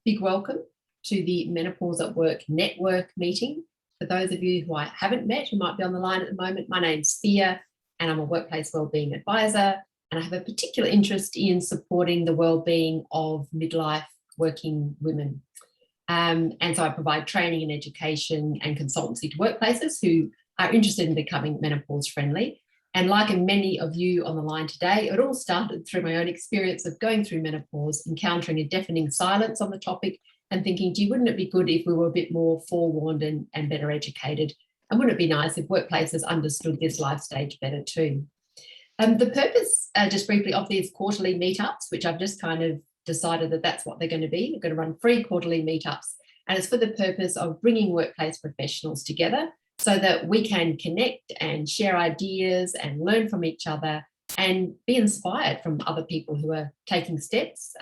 big welcome to the Menopause at Work network meeting. For those of you who I haven't met, who might be on the line at the moment, my name's Thea and I'm a workplace wellbeing advisor, and I have a particular interest in supporting the wellbeing of midlife working women. And so I provide training and education and consultancy to workplaces who are interested in becoming menopause friendly. And like many of you on the line today, it all started through my own experience of going through menopause, encountering a deafening silence on the topic and thinking, gee, wouldn't it be good if we were a bit more forewarned and better educated? And wouldn't it be nice if workplaces understood this life stage better too? The purpose, just briefly, of these quarterly meetups, which I've just kind of decided that that's what they're going to be. They're going to run free quarterly meetups, and it's for the purpose of bringing workplace professionals together so that we can connect and share ideas and learn from each other and be inspired from other people who are taking steps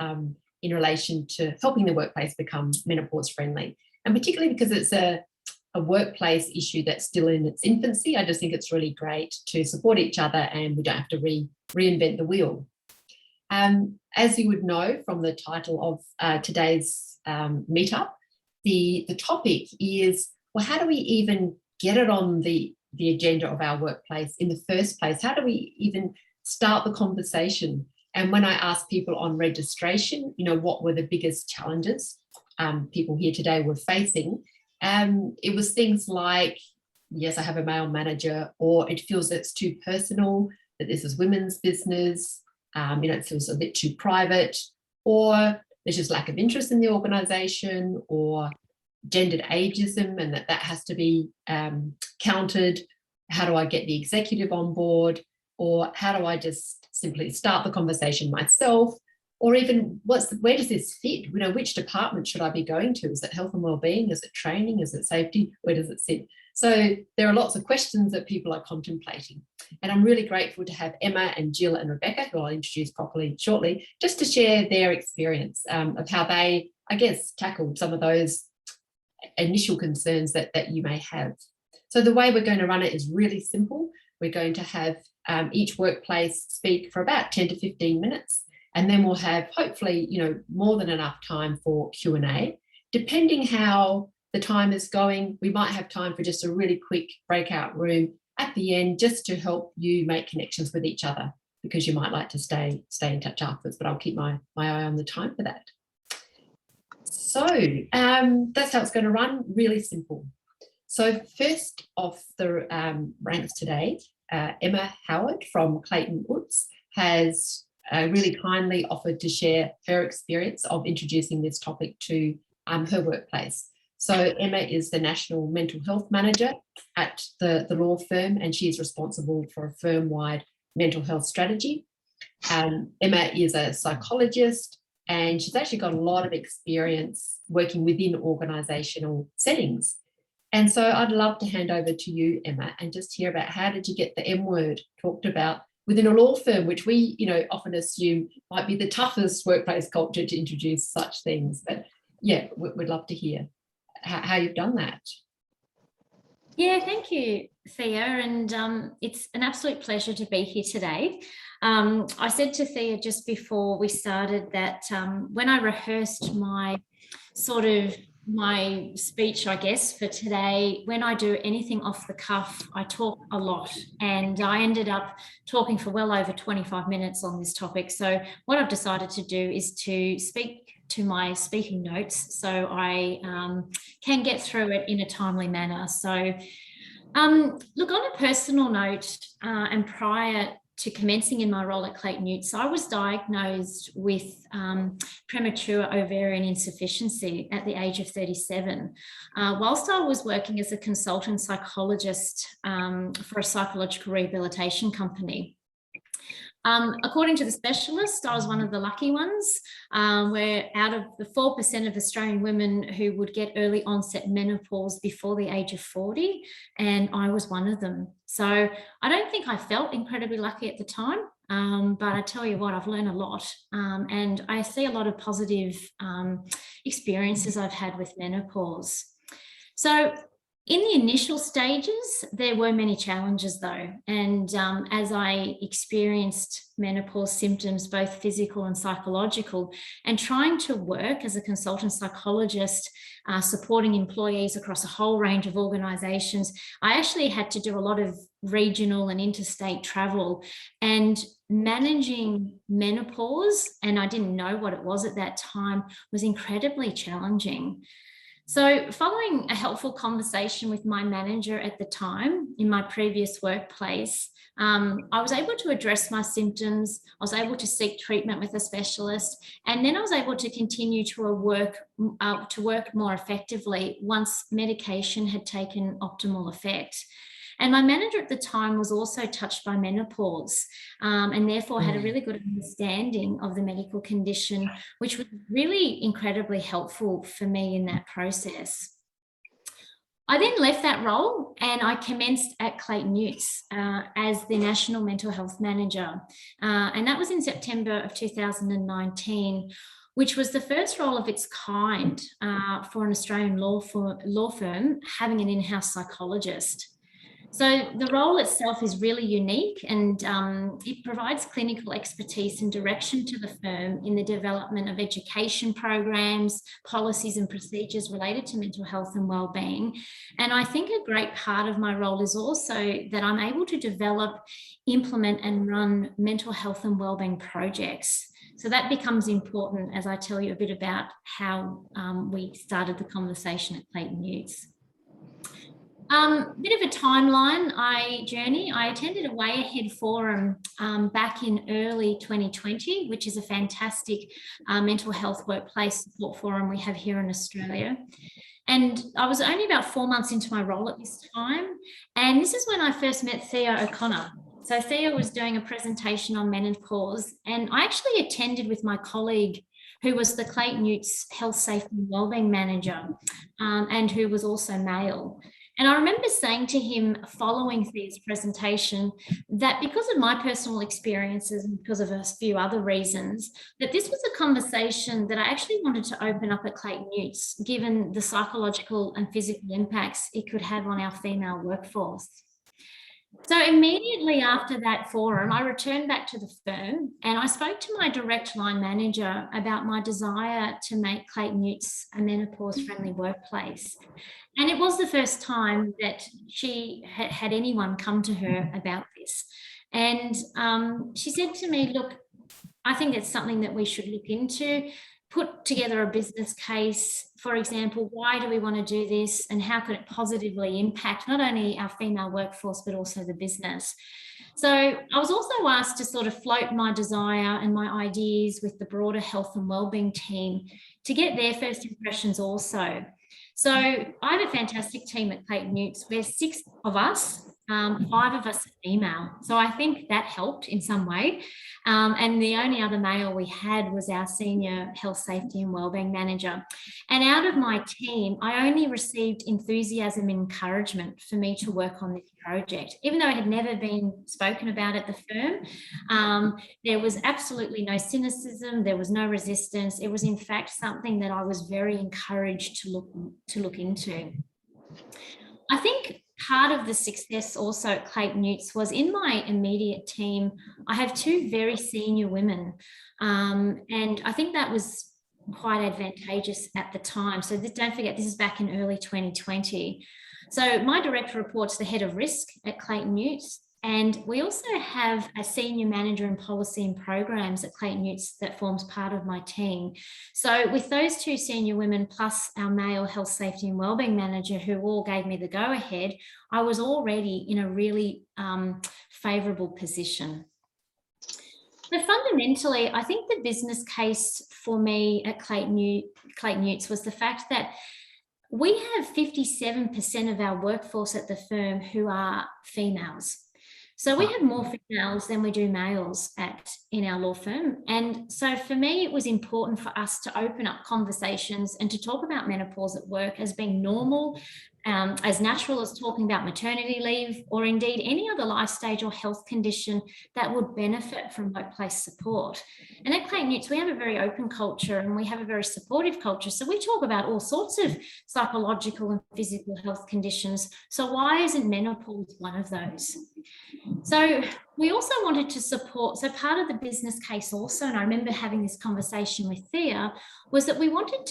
in relation to helping the workplace become menopause friendly. And particularly because it's a workplace issue that's still in its infancy, I just think it's really great to support each other and we don't have to reinvent the wheel. As you would know from the title of today's meetup, the topic is, well, how do we even get it on the agenda of our workplace in the first place? How do we even start the conversation? And when I asked people on registration, what were the biggest challenges people here today were facing, it was things like, yes, I have a male manager, or it feels it's too personal, that this is women's business, it feels a bit too private, or there's just lack of interest in the organisation, or gendered ageism and that has to be countered. How do I get the executive on board? Or how do I just simply start the conversation myself? Or even where does this fit? Which department should I be going to? Is it health and wellbeing? Is it training? Is it safety? Where does it sit? So there are lots of questions that people are contemplating. And I'm really grateful to have Emma and Jill and Rebecca, who I'll introduce properly shortly, just to share their experience of how they, I guess, tackled some of those initial concerns that you may have. So the way we're going to run it is really simple. We're going to have each workplace speak for about 10 to 15 minutes, and then we'll have hopefully, more than enough time for Q&A. Depending how the time is going, we might have time for just a really quick breakout room at the end, just to help you make connections with each other, because you might like to stay in touch afterwards, but I'll keep my eye on the time for that. So that's how it's going to run, really simple. So first off the ranks today, Emma Howard from Clayton Woods has really kindly offered to share her experience of introducing this topic to her workplace. So Emma is the National Mental Health Manager at the law firm, and she is responsible for a firm-wide mental health strategy. Emma is a psychologist, and she's actually got a lot of experience working within organisational settings. And so I'd love to hand over to you, Emma, and just hear about how did you get the M word talked about within a law firm, which we, often assume might be the toughest workplace culture to introduce such things. But yeah, we'd love to hear how you've done that. Yeah, thank you, Thea, and it's an absolute pleasure to be here today. I said to Thea just before we started that when I rehearsed my speech, I guess, for today, when I do anything off the cuff, I talk a lot, and I ended up talking for well over 25 minutes on this topic. So what I've decided to do is to speak to my speaking notes so I can get through it in a timely manner. So look, on a personal note, and prior to commencing in my role at Clayton Utz, I was diagnosed with premature ovarian insufficiency at the age of 37. Whilst I was working as a consultant psychologist for a psychological rehabilitation company. According to the specialist, I was one of the lucky ones, where out of the 4% of Australian women who would get early onset menopause before the age of 40, and I was one of them. So I don't think I felt incredibly lucky at the time, but I tell you what, I've learned a lot, and I see a lot of positive experiences I've had with menopause. So In the initial stages, there were many challenges though. And as I experienced menopause symptoms, both physical and psychological, and trying to work as a consultant psychologist, supporting employees across a whole range of organizations, I actually had to do a lot of regional and interstate travel, and managing menopause, and I didn't know what it was at that time, was incredibly challenging. So, following a helpful conversation with my manager at the time in my previous workplace, I was able to address my symptoms. I was able to seek treatment with a specialist, and then I was able to continue to work more effectively once medication had taken optimal effect. And my manager at the time was also touched by menopause, and therefore had a really good understanding of the medical condition, which was really incredibly helpful for me in that process. I then left that role and I commenced at Clayton Utz as the National Mental Health Manager. And that was in September of 2019, which was the first role of its kind for an Australian law firm having an in-house psychologist. So the role itself is really unique, and it provides clinical expertise and direction to the firm in the development of education programs, policies and procedures related to mental health and wellbeing. And I think a great part of my role is also that I'm able to develop, implement and run mental health and wellbeing projects. So that becomes important as I tell you a bit about how we started the conversation at Clayton Utz. Bit of a timeline journey. I attended a Way Ahead forum back in early 2020, which is a fantastic mental health workplace support forum we have here in Australia. And I was only about 4 months into my role at this time. And this is when I first met Thea O'Connor. So Thea was doing a presentation on menopause, and I actually attended with my colleague who was the Clayton Utz Health, Safety and Wellbeing Manager, and who was also male. And I remember saying to him following Thea's presentation that because of my personal experiences and because of a few other reasons, that this was a conversation that I actually wanted to open up at Clayton Utz, given the psychological and physical impacts it could have on our female workforce. So immediately after that forum, I returned back to the firm and I spoke to my direct line manager about my desire to make Clayton Utz a menopause-friendly workplace. And it was the first time that she had anyone come to her about this. And she said to me, look, I think it's something that we should look into, put together a business case. For example, why do we want to do this and how could it positively impact not only our female workforce, but also the business? So I was also asked to sort of float my desire and my ideas with the broader health and wellbeing team to get their first impressions also. So I have a fantastic team at Clayton Utz. We're 6 of us, 5 of us are female. So I think that helped in some way. And the only other male we had was our senior health, safety and wellbeing manager. And out of my team, I only received enthusiasm and encouragement for me to work on this project. Even though it had never been spoken about at the firm, there was absolutely no cynicism, there was no resistance. It was in fact something that I was very encouraged to look into. I think part of the success also at Clayton Utz was in my immediate team, I have 2 very senior women. And I think that was quite advantageous at the time. So don't forget, this is back in early 2020. So my direct report's the head of risk at Clayton Utz. And we also have a senior manager in policy and programs at Clayton Utz that forms part of my team. So with those 2 senior women plus our male health, safety and wellbeing manager who all gave me the go ahead, I was already in a really favourable position. So fundamentally, I think the business case for me at Clayton Utz was the fact that we have 57% of our workforce at the firm who are females. So we have more females than we do males in our law firm. And so for me, it was important for us to open up conversations and to talk about menopause at work as being normal as natural as talking about maternity leave, or indeed any other life stage or health condition that would benefit from workplace support. And at Clayton Utz, we have a very open culture and we have a very supportive culture. So we talk about all sorts of psychological and physical health conditions. So why isn't menopause one of those? So we also wanted to support, so part of the business case also, and I remember having this conversation with Thea, was that I wanted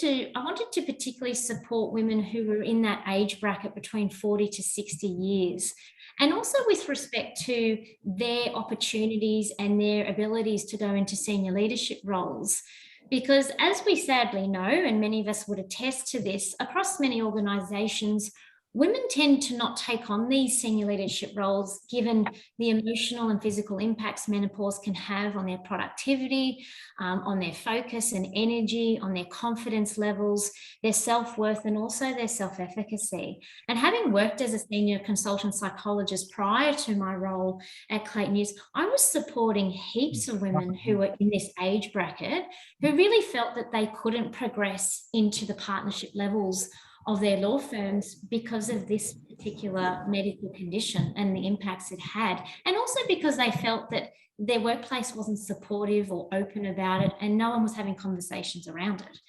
to particularly support women who were in that age bracket between 40 to 60 years. And also with respect to their opportunities and their abilities to go into senior leadership roles. Because as we sadly know, and many of us would attest to this, across many organisations, women tend to not take on these senior leadership roles given the emotional and physical impacts menopause can have on their productivity, on their focus and energy, on their confidence levels, their self-worth, and also their self-efficacy. And having worked as a senior consultant psychologist prior to my role at Clayton Utz, I was supporting heaps of women who were in this age bracket who really felt that they couldn't progress into the partnership levels of their law firms because of this particular medical condition and the impacts it had. And also because they felt that their workplace wasn't supportive or open about it and no one was having conversations around it.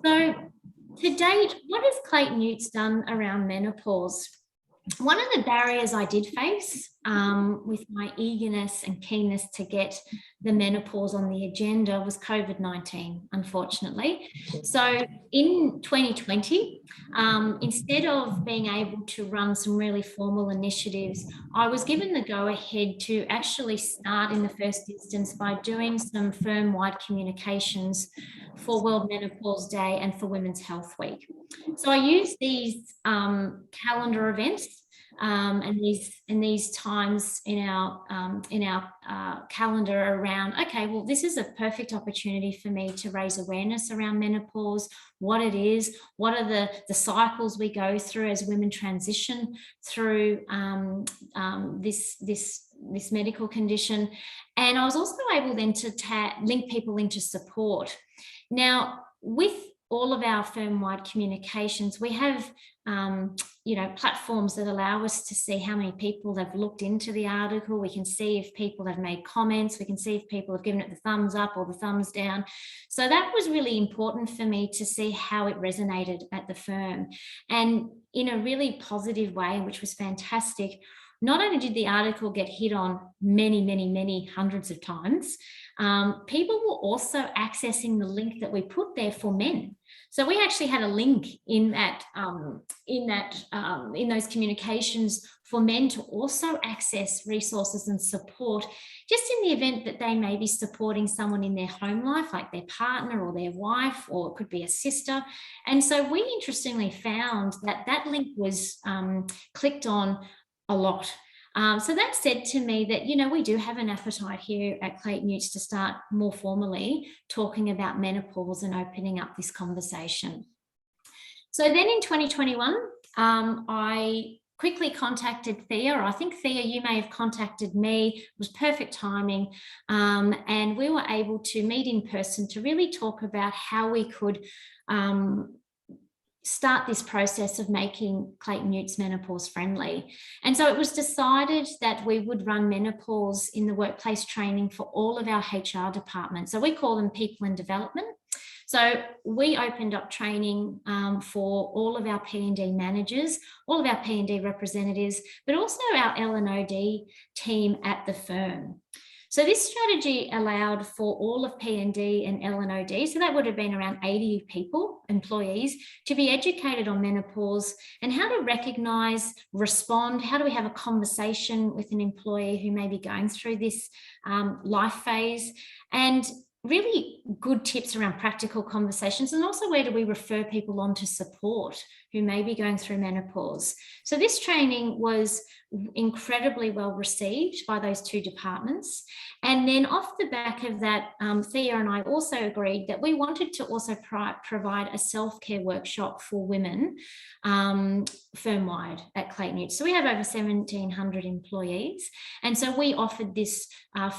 So to date, what has Clayton Utz done around menopause? One of the barriers I did face with my eagerness and keenness to get the menopause on the agenda was COVID-19, unfortunately. So in 2020, instead of being able to run some really formal initiatives, I was given the go-ahead to actually start in the first instance by doing some firm-wide communications for World Menopause Day and for Women's Health Week. So I used these calendar events and these times in our calendar around, okay, well, this is a perfect opportunity for me to raise awareness around menopause, what it is, what are the cycles we go through as women transition through this medical condition. And I was also able then to link people into support. Now, with all of our firm-wide communications, we have platforms that allow us to see how many people have looked into the article. We can see if people have made comments. We can see if people have given it the thumbs up or the thumbs down. So that was really important for me to see how it resonated at the firm. And in a really positive way, which was fantastic, not only did the article get hit on many hundreds of times, people were also accessing the link that we put there for men. So we actually had a link in those communications for men to also access resources and support, just in the event that they may be supporting someone in their home life, like their partner or their wife, or it could be a sister. And so we interestingly found that link was clicked on a lot. So that said to me that, we do have an appetite here at Clayton Utz to start more formally talking about menopause and opening up this conversation. So then in 2021, I quickly contacted Thea, or I think Thea, you may have contacted me. It was perfect timing. And we were able to meet in person to really talk about how we could start this process of making Clayton Utz menopause friendly. And so it was decided that we would run menopause in the workplace training for all of our HR departments. So we call them people and development. So we opened up training for all of our P&D managers, all of our P&D representatives, but also our L&OD team at the firm. So this strategy allowed for all of P&D and L&OD, so that would have been around 80 people, employees, to be educated on menopause and how to recognise, respond, how do we have a conversation with an employee who may be going through this life phase, and really good tips around practical conversations, and also where do we refer people on to support who may be going through menopause. So this training was incredibly well received by those two departments. And then off the back of that, Thea and I also agreed that we wanted to also provide a self-care workshop for women firm-wide at Clayton Utz. So we have over 1,700 employees. And so we offered this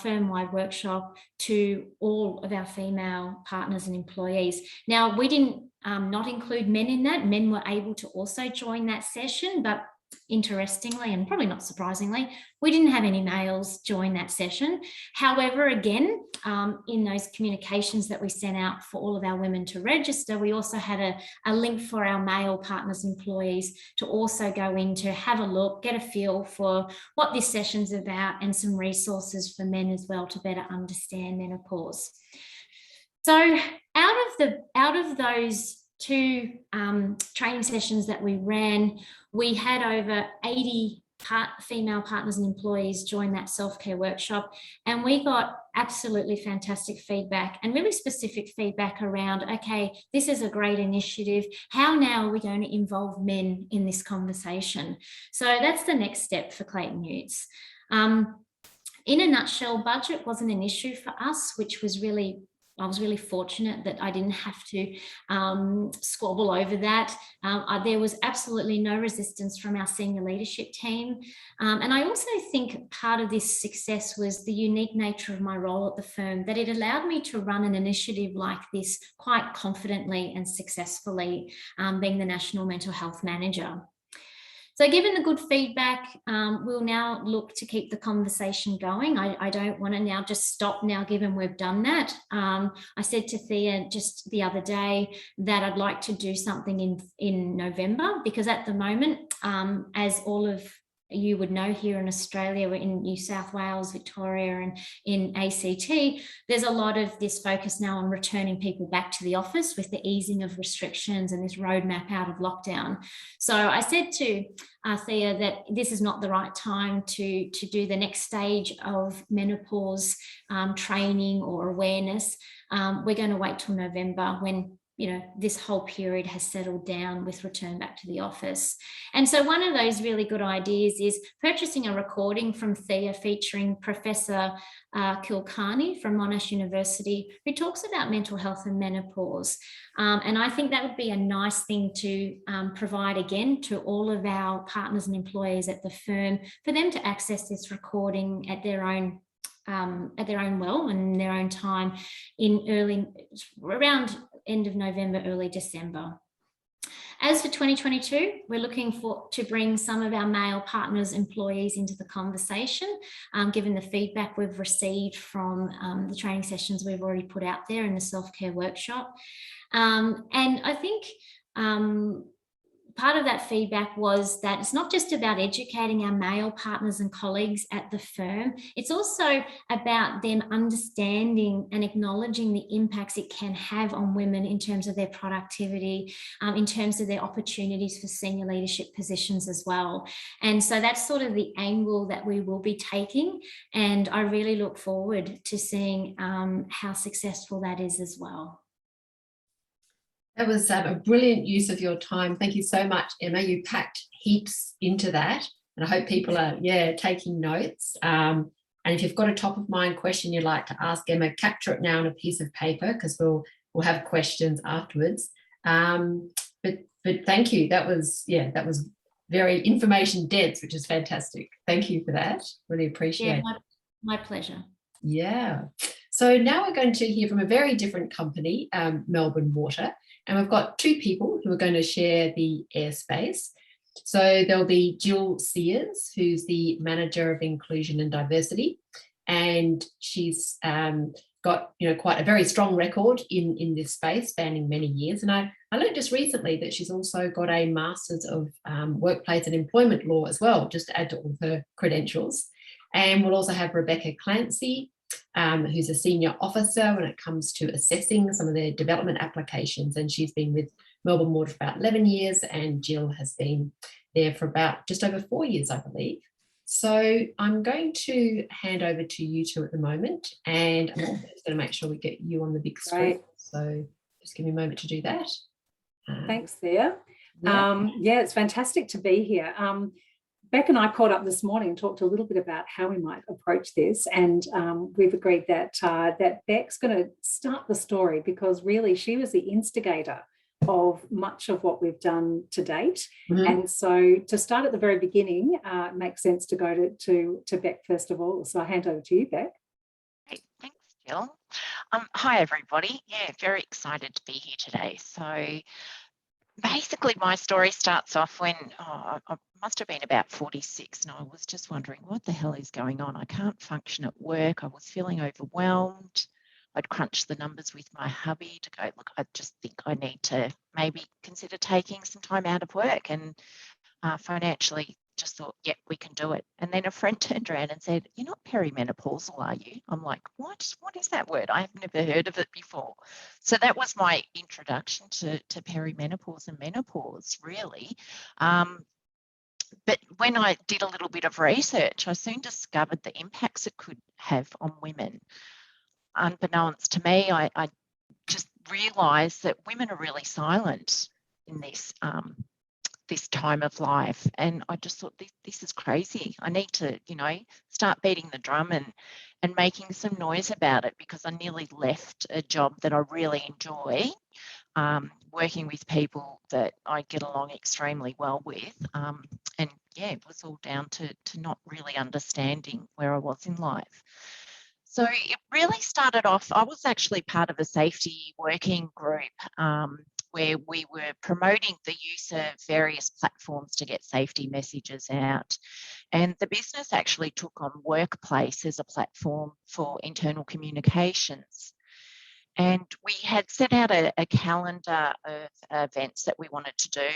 firm-wide workshop to all all of our female partners and employees. Now, we didn't not include men in that. Men were able to also join that session, but interestingly, and probably not surprisingly, we didn't have any males join that session. However, again, in those communications that we sent out for all of our women to register, we also had a link for our male partners, employees to also go in to have a look, get a feel for what this session's about, and some resources for men as well to better understand menopause. So out of those two training sessions that we ran, we had over 80 female partners and employees join that self-care workshop, and we got absolutely fantastic feedback and really specific feedback around, okay, this is a great initiative. How now are we going to involve men in this conversation? So that's the next step for Clayton Utes. In a nutshell, budget wasn't an issue for us, which was I was really fortunate that I didn't have to squabble over that. There was absolutely no resistance from our senior leadership team. And I also think part of this success was the unique nature of my role at the firm, that it allowed me to run an initiative like this quite confidently and successfully, being the National Mental Health Manager. So given the good feedback, we'll now look to keep the conversation going. I don't want to now just stop now, given we've done that. I said to Thea just the other day that I'd like to do something in November, because at the moment, as all of you would know, here in Australia, we're in New South Wales, Victoria, and in ACT, there's a lot of this focus now on returning people back to the office with the easing of restrictions and this roadmap out of lockdown. So I said to Thea that this is not the right time to do the next stage of menopause training or awareness. We're going to wait till November, when this whole period has settled down with return back to the office. And so one of those really good ideas is purchasing a recording from Thea featuring Professor Kilcarney from Monash University, who talks about mental health and menopause. And I think that would be a nice thing to provide again to all of our partners and employees at the firm, for them to access this recording at their own will and in their own time, around end of November, early December. As for 2022, we're looking to bring some of our male partners, employees into the conversation, given the feedback we've received from the training sessions we've already put out there in the self-care workshop. And I think part of that feedback was that it's not just about educating our male partners and colleagues at the firm, it's also about them understanding and acknowledging the impacts it can have on women in terms of their productivity, in terms of their opportunities for senior leadership positions as well. And so that's sort of the angle that we will be taking, and I really look forward to seeing how successful that is as well. That was a brilliant use of your time. Thank you so much, Emma. You packed heaps into that, and I hope people are taking notes. And if you've got a top of mind question you'd like to ask Emma, capture it now on a piece of paper, because we'll have questions afterwards. But thank you. That was very information dense, which is fantastic. Thank you for that. Really appreciate it. My pleasure. Yeah. So now we're going to hear from a very different company, Melbourne Water. And we've got two people who are going to share the airspace. So there'll be Jill Sears, who's the Manager of Inclusion and Diversity. And she's got quite a very strong record in this space, spanning many years. And I learned just recently that she's also got a Masters of Workplace and Employment Law as well, just to add to all of her credentials. And we'll also have Rebecca Clancy, who's a senior officer when it comes to assessing some of their development applications. And she's been with Melbourne Water for about 11 years, and Jill has been there for about just over 4 years, I believe. So I'm going to hand over to you two at the moment, and I'm also just going to make sure we get you on the big screen. Right. So just give me a moment to do that. Thanks, Thea. Yeah, it's fantastic to be here. Beck and I caught up this morning and talked a little bit about how we might approach this, and we've agreed that that Beck's going to start the story, because really she was the instigator of much of what we've done to date. Mm-hmm. And so to start at the very beginning, it makes sense to go to Beck first of all. So I'll hand over to you, Beck. Great. Thanks, Jill. Hi, everybody. Yeah, very excited to be here today. So basically, my story starts off when I must have been about 46, and I was just wondering what the hell is going on. I can't function at work. I was feeling overwhelmed. I'd crunched the numbers with my hubby to go, look, I just think I need to maybe consider taking some time out of work, and financially just thought, yeah, we can do it. And then a friend turned around and said, you're not perimenopausal, are you? I'm like, what? What is that word? I've never heard of it before. So that was my introduction to perimenopause and menopause, really. But when I did a little bit of research, I soon discovered the impacts it could have on women. Unbeknownst to me, I just realised that women are really silent in this this time of life, and I just thought this is crazy. I need to, start beating the drum and making some noise about it, because I nearly left a job that I really enjoy, working with people that I get along extremely well with, and yeah, it was all down to not really understanding where I was in life. So it really started off, I was actually part of a safety working group where we were promoting the use of various platforms to get safety messages out. And the business actually took on Workplace as a platform for internal communications. And we had set out a calendar of events that we wanted to do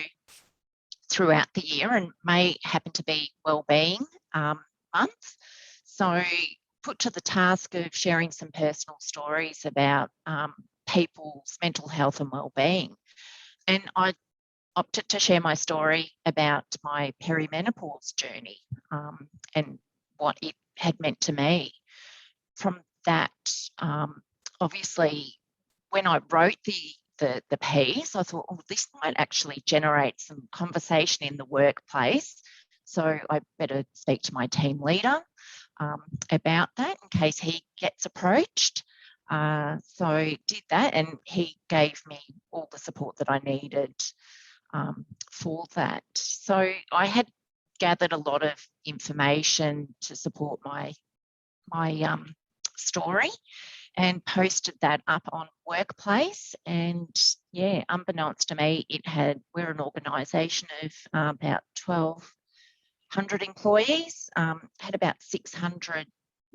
throughout the year, and May happened to be Wellbeing Month. So put to the task of sharing some personal stories about people's mental health and well-being. And I opted to share my story about my perimenopause journey and what it had meant to me. From that, obviously, when I wrote the piece, I thought, oh, this might actually generate some conversation in the workplace. So I better speak to my team leader about that in case he gets approached. So I did that, and he gave me all the support that I needed for that. So I had gathered a lot of information to support my story and posted that up on Workplace. And yeah, unbeknownst to me, we're an organisation of about 1,200 employees, had about 600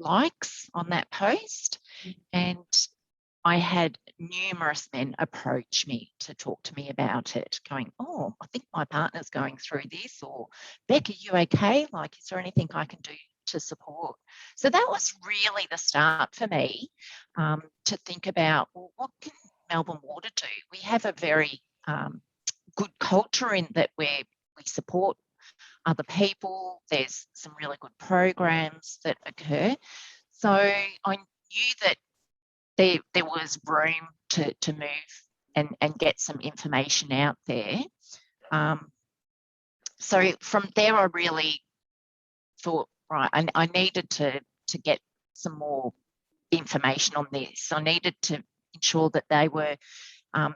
likes on that post. And I had numerous men approach me to talk to me about it, going, oh, I think my partner's going through this, or Beck, are you okay? Like, is there anything I can do to support? So that was really the start for me to think about, well, what can Melbourne Water do? We have a very good culture in that we support other people. There's some really good programs that occur. So I knew that there was room to move and get some information out there. So from there, I really thought, right, I needed to get some more information on this. I needed to ensure that they were,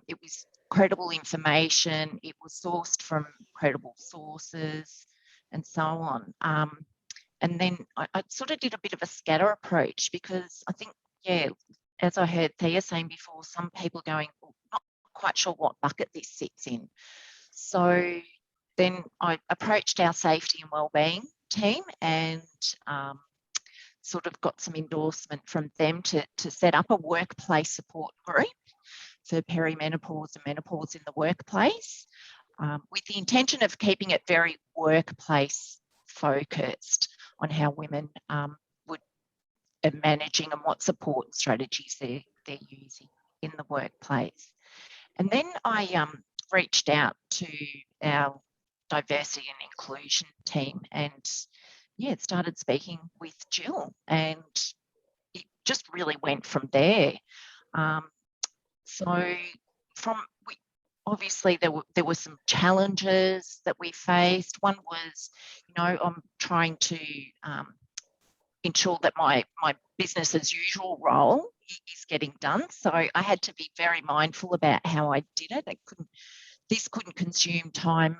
it was credible information, it was sourced from credible sources, and so on. And then I sort of did a bit of a scatter approach, because I think, yeah, as I heard Thea saying before, some people going, well, not quite sure what bucket this sits in. So then I approached our safety and wellbeing team and sort of got some endorsement from them to set up a workplace support group for perimenopause and menopause in the workplace, with the intention of keeping it very workplace focused on how women would managing and what support strategies they're using in the workplace. And then I reached out to our diversity and inclusion team and yeah, started speaking with Jill, and it just really went from there. So obviously there were some challenges that we faced. One was, I'm trying to ensure that my business as usual role is getting done. So I had to be very mindful about how I did it. This couldn't consume time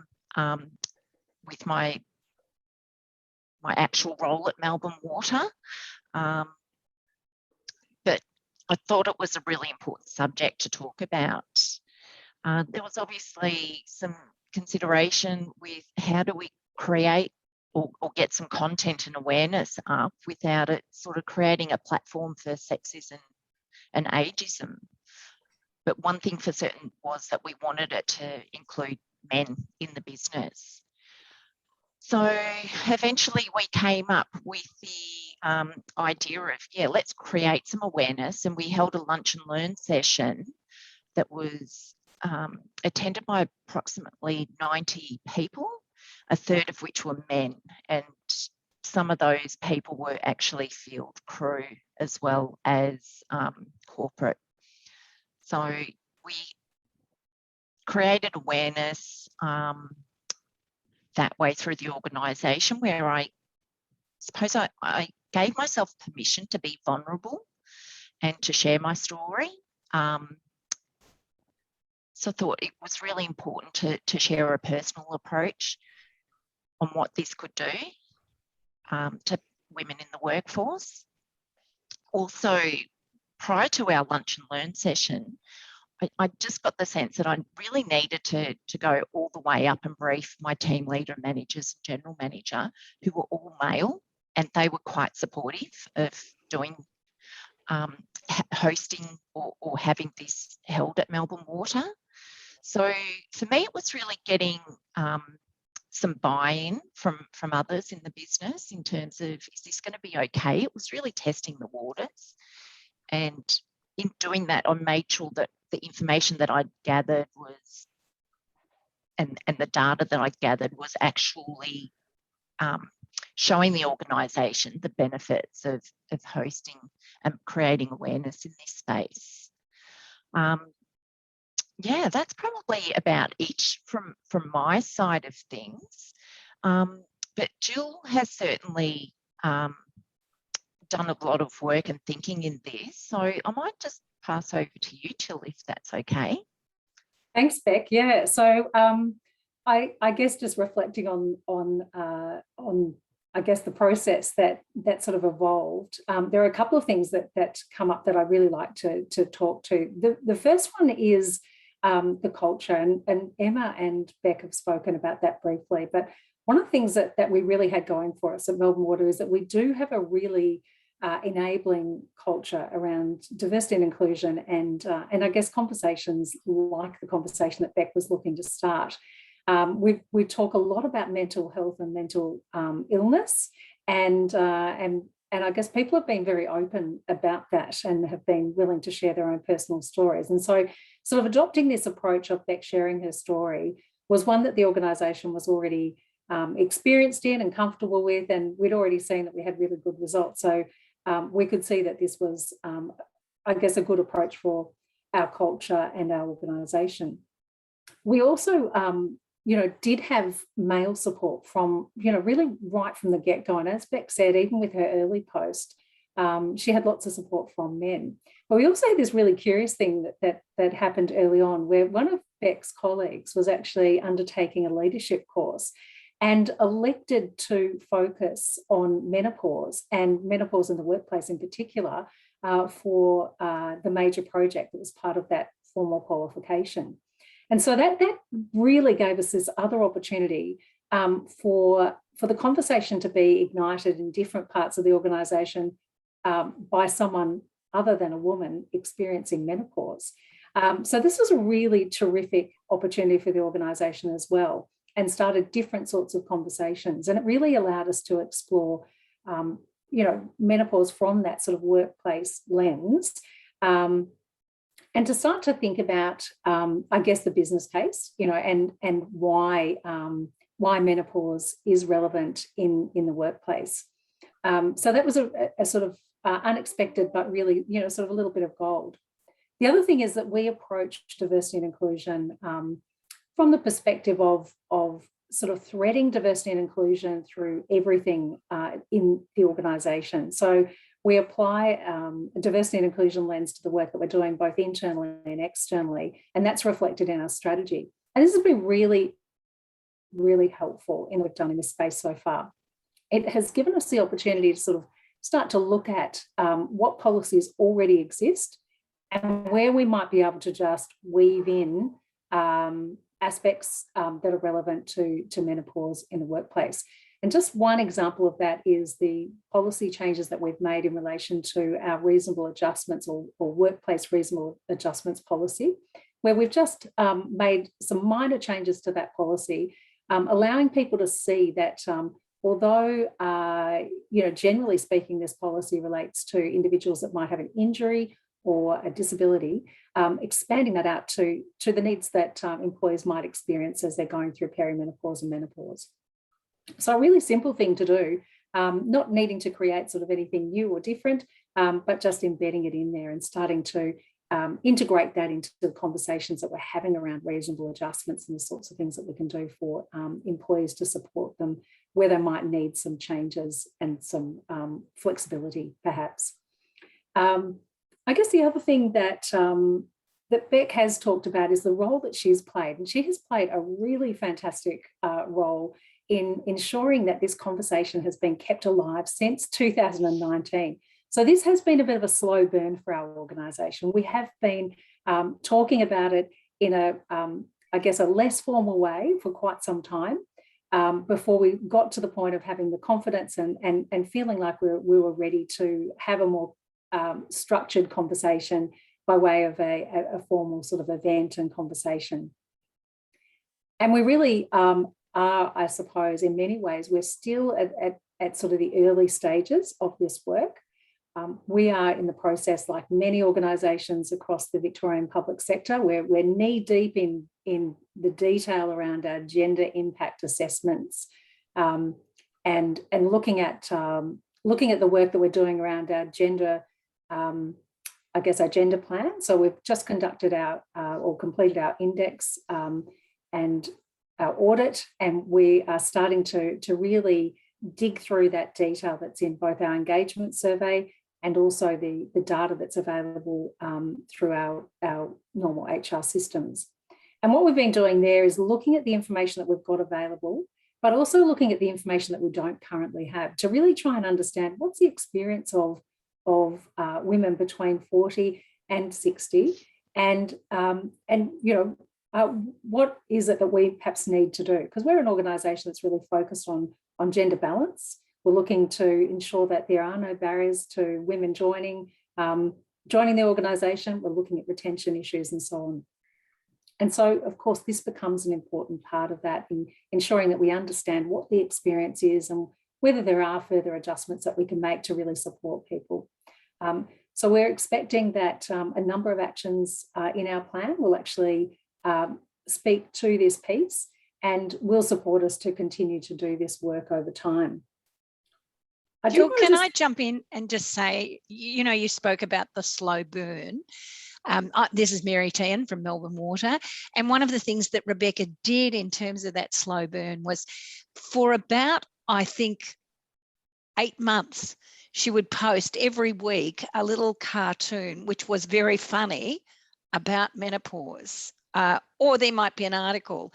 with my actual role at Melbourne Water. But I thought it was a really important subject to talk about. There was obviously some consideration with how do we create or get some content and awareness up without it sort of creating a platform for sexism and ageism. But one thing for certain was that we wanted it to include men in the business. So eventually we came up with the idea of, let's create some awareness, and we held a lunch and learn session that was attended by approximately 90 people, a third of which were men, and some of those people were actually field crew as well as corporate. So we created awareness that way through the organisation, where I suppose I gave myself permission to be vulnerable and to share my story. So I thought it was really important to share a personal approach on what this could do to women in the workforce. Also, prior to our lunch and learn session, I just got the sense that I really needed to go all the way up and brief my team leader, managers, and general manager, who were all male, and they were quite supportive of doing hosting or having this held at Melbourne Water. So for me, it was really getting some buy-in from others in the business in terms of, is this going to be okay? It was really testing the waters. And in doing that, I made sure that the information that I'd gathered was, and the data that I'd gathered was actually showing the organisation the benefits of hosting and creating awareness in this space. That's probably about it from my side of things. But Jill has certainly done a lot of work and thinking in this. So I might just pass over to you, Jill, if that's okay. Thanks, Beck. Yeah. So I guess just reflecting on I guess the process that sort of evolved. There are a couple of things that come up that I really like to talk to. The first one is the culture, and Emma and Beck have spoken about that briefly. But one of the things that we really had going for us at Melbourne Water is that we do have a really enabling culture around diversity and inclusion, and I guess conversations like the conversation that Beck was looking to start. We talk a lot about mental health and mental illness, and I guess people have been very open about that and have been willing to share their own personal stories. And so sort of adopting this approach of Beck sharing her story was one that the organisation was already experienced in and comfortable with, and we'd already seen that we had really good results. So we could see that this was, I guess, a good approach for our culture and our organisation. We also, did have male support from, really right from the get-go. And as Beck said, even with her early post, she had lots of support from men. But we also had this really curious thing that happened early on, where one of Beck's colleagues was actually undertaking a leadership course and elected to focus on menopause, and menopause in the workplace in particular, for the major project that was part of that formal qualification. And so that really gave us this other opportunity for the conversation to be ignited in different parts of the organisation by someone other than a woman experiencing menopause. So this was a really terrific opportunity for the organisation as well, and started different sorts of conversations. And it really allowed us to explore, menopause from that sort of workplace lens, and to start to think about, I guess, the business case, and why menopause is relevant in the workplace. So that was a sort of unexpected, but really, sort of a little bit of gold. The other thing is that we approach diversity and inclusion from the perspective of sort of threading diversity and inclusion through everything in the organisation. So we apply a diversity and inclusion lens to the work that we're doing, both internally and externally, and that's reflected in our strategy. And this has been really, really helpful in what we've done in this space so far. It has given us the opportunity to sort of start to look at what policies already exist and where we might be able to just weave in aspects that are relevant to menopause in the workplace. And just one example of that is the policy changes that we've made in relation to our reasonable adjustments or workplace reasonable adjustments policy, where we've just made some minor changes to that policy, allowing people to see that although, generally speaking, this policy relates to individuals that might have an injury or a disability, expanding that out to the needs that employees might experience as they're going through perimenopause and menopause. So a really simple thing to do, not needing to create sort of anything new or different, but just embedding it in there and starting to integrate that into the conversations that we're having around reasonable adjustments and the sorts of things that we can do for employees to support them where they might need some changes and some flexibility, perhaps. I guess the other thing that that Beck has talked about is the role that she's played, and she has played a really fantastic role in ensuring that this conversation has been kept alive since 2019. So this has been a bit of a slow burn for our organisation. We have been talking about it in a less formal way for quite some time before we got to the point of having the confidence and feeling like we were ready to have a more structured conversation by way of a formal sort of event and conversation. And we really are, I suppose, in many ways, we're still at sort of the early stages of this work. We are in the process, like many organisations across the Victorian public sector, where we're knee deep in the detail around our gender impact assessments and looking at the work that we're doing around our gender, our gender plan. So we've just conducted or completed our index and our audit, and we are starting to really dig through that detail that's in both our engagement survey and also the data that's available through our normal HR systems. And what we've been doing there is looking at the information that we've got available, but also looking at the information that we don't currently have to really try and understand what's the experience of women between 40 and 60, and what is it that we perhaps need to do? Because we're an organisation that's really focused on gender balance. We're looking to ensure that there are no barriers to women joining the organisation. We're looking at retention issues and so on. And so, of course, this becomes an important part of that in ensuring that we understand what the experience is and whether there are further adjustments that we can make to really support people. So we're expecting that a number of actions in our plan will actually speak to this piece and will support us to continue to do this work over time. Can I jump in and just say, you spoke about the slow burn. This is Mary Tian from Melbourne Water. And one of the things that Rebecca did in terms of that slow burn was for about, I think, 8 months, she would post every week a little cartoon, which was very funny, about menopause. Or there might be an article.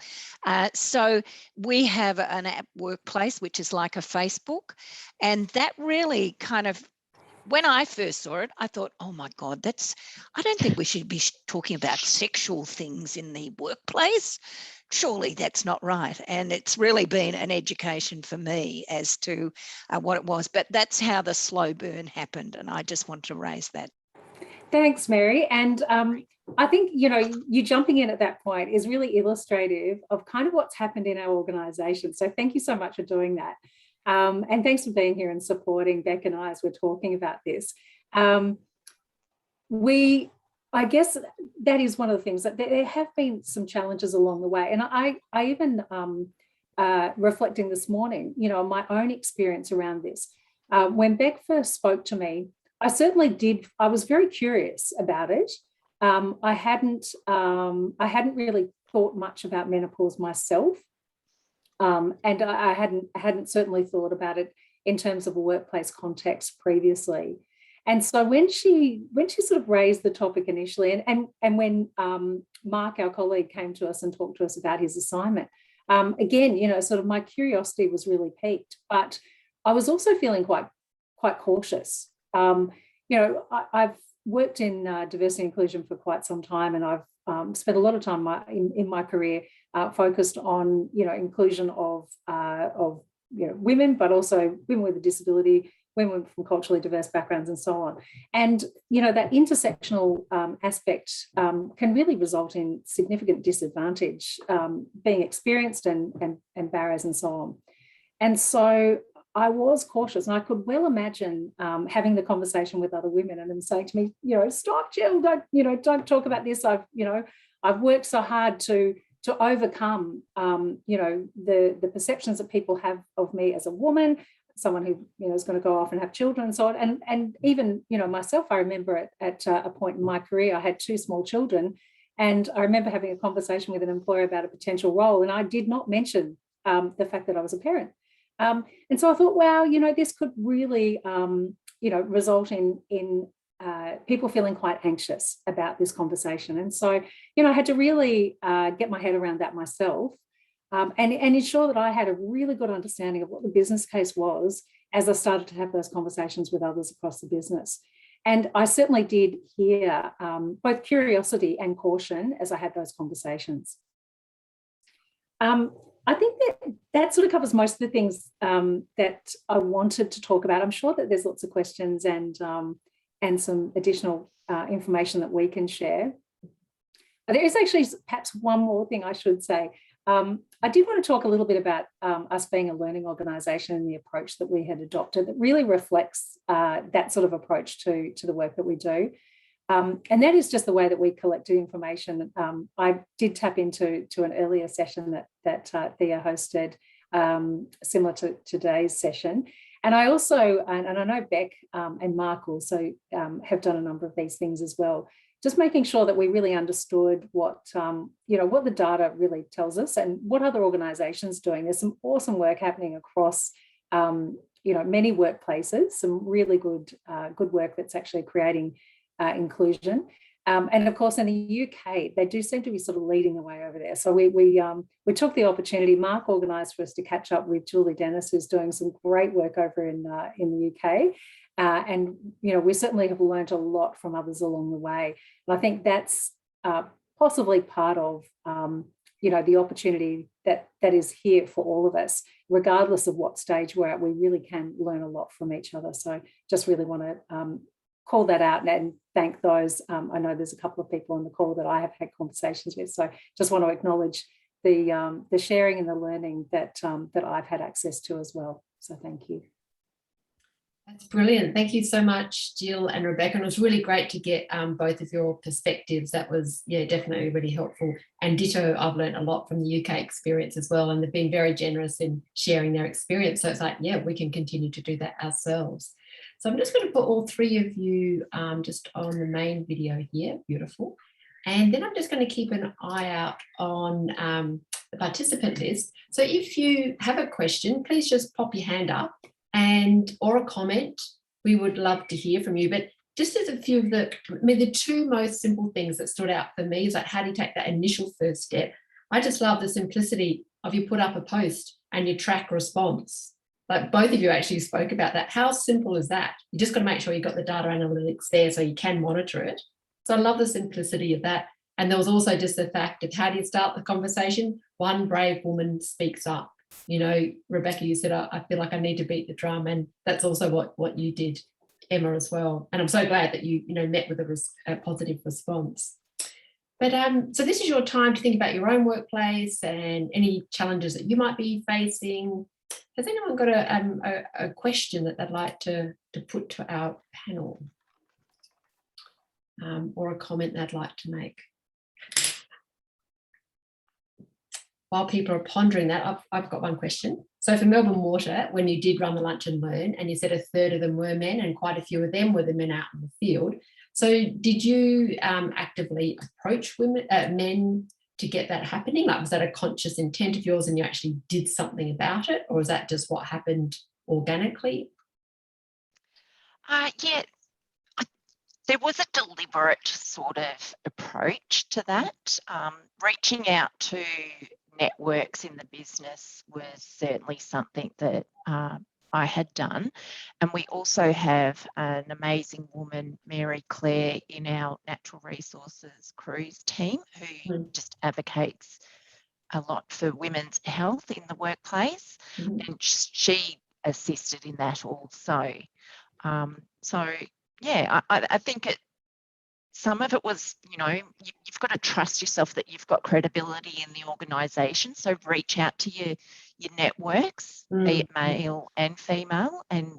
So we have an app workplace, which is like a Facebook. And that really kind of, when I first saw it, I thought, oh my God, I don't think we should be talking about sexual things in the workplace. Surely that's not right. And it's really been an education for me as to what it was. But that's how the slow burn happened. And I just want to raise that. Thanks, Mary. And I think, you jumping in at that point is really illustrative of kind of what's happened in our organisation. So thank you so much for doing that. And thanks for being here and supporting Beck and I as we're talking about this. I guess that is one of the things that there have been some challenges along the way. And I even reflecting this morning, my own experience around this. When Beck first spoke to me, I certainly did. I was very curious about it. I hadn't really thought much about menopause myself, and I hadn't certainly thought about it in terms of a workplace context previously. And so when she sort of raised the topic initially, and when Mark, our colleague, came to us and talked to us about his assignment, again, sort of my curiosity was really piqued, but I was also feeling quite quite cautious. I've worked in diversity and inclusion for quite some time, and I've spent a lot of time in my career focused on inclusion of women, but also women with a disability, women from culturally diverse backgrounds, and so on. And that intersectional aspect can really result in significant disadvantage being experienced and barriers and so on. And so I was cautious, and I could well imagine having the conversation with other women and them saying to me, stop, Jill, don't talk about this. I've worked so hard to overcome, the perceptions that people have of me as a woman, someone who is going to go off and have children and so on. And even myself, I remember at a point in my career, I had 2 small children, and I remember having a conversation with an employer about a potential role, and I did not mention the fact that I was a parent. And so I thought, wow, this could really, result in people feeling quite anxious about this conversation. And so, I had to really get my head around that myself and ensure that I had a really good understanding of what the business case was as I started to have those conversations with others across the business. And I certainly did hear both curiosity and caution as I had those conversations. I think that sort of covers most of the things that I wanted to talk about. I'm sure that there's lots of questions and some additional information that we can share. There is actually perhaps one more thing I should say. I did want to talk a little bit about us being a learning organisation and the approach that we had adopted that really reflects that sort of approach to the work that we do. And that is just the way that we collected information. I did tap into an earlier session that Thea hosted, similar to today's session. And I also, and I know Beck and Mark also have done a number of these things as well, just making sure that we really understood what the data really tells us and what other organisations doing. There's some awesome work happening across many workplaces, some really good work that's actually creating inclusion. And of course, in the UK, they do seem to be sort of leading the way over there. So we took the opportunity. Mark organised for us to catch up with Julie Dennis, who's doing some great work over in the UK. And we certainly have learned a lot from others along the way. And I think that's possibly part of the opportunity that is here for all of us, regardless of what stage we're at. We really can learn a lot from each other. So just really want to call that out and thank those. I know there's a couple of people on the call that I have had conversations with, so just want to acknowledge the sharing and the learning that I've had access to as well. So thank you. That's brilliant. Thank you so much, Jill and Rebecca. And it was really great to get both of your perspectives. That was, definitely really helpful. And ditto, I've learned a lot from the UK experience as well. And they've been very generous in sharing their experience. So it's like, we can continue to do that ourselves. So I'm just going to put all 3 of you just on the main video here. Beautiful. And then I'm just going to keep an eye out on the participant list. So if you have a question, please just pop your hand up or a comment. We would love to hear from you. But just as a few of the 2 most simple things that stood out for me is like, how do you take that initial first step? I just love the simplicity of you put up a post and you track response. Like both of you actually spoke about that. How simple is that? You just got to make sure you've got the data analytics there so you can monitor it. So I love the simplicity of that. And there was also just the fact of how do you start the conversation? One brave woman speaks up. Rebecca, you said, I feel like I need to beat the drum. And that's also what you did, Emma, as well. And I'm so glad that you met with a positive response. But so this is your time to think about your own workplace and any challenges that you might be facing. Has anyone got a question that they'd like to put to our panel or a comment they'd like to make? While people are pondering that, I've got one question. So for Melbourne Water, when you did run the Lunch and Learn, and you said 1/3 of them were men and quite a few of them were the men out in the field. So did you actively approach men to get that happening? Like, was that a conscious intent of yours and you actually did something about it? Or is that just what happened organically? There was a deliberate sort of approach to that. Reaching out to networks in the business was certainly something that I had done. And we also have an amazing woman, Mary Claire, in our natural resources cruise team, who just advocates a lot for women's health in the workplace. And she assisted in that also. So yeah, I think some of it was, you've got to trust yourself that you've got credibility in the organisation. So reach out to your networks, be it male and female, and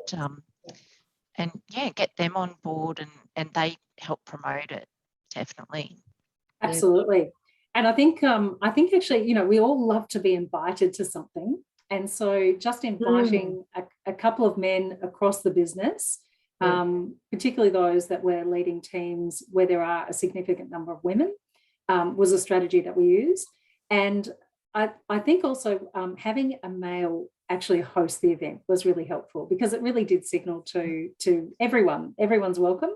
yeah, get them on board, and they help promote it, definitely. Absolutely. And I think actually, we all love to be invited to something. And so just inviting a couple of men across the business, particularly those that were leading teams where there are a significant number of women, was a strategy that we used. And I think also having a male actually host the event was really helpful, because it really did signal to everyone, everyone's welcome.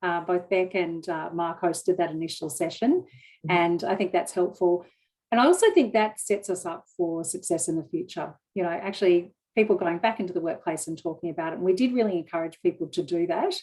Both Beck and Mark hosted that initial session, and I think that's helpful. And I also think that sets us up for success in the future. Actually people going back into the workplace and talking about it. And we did really encourage people to do that.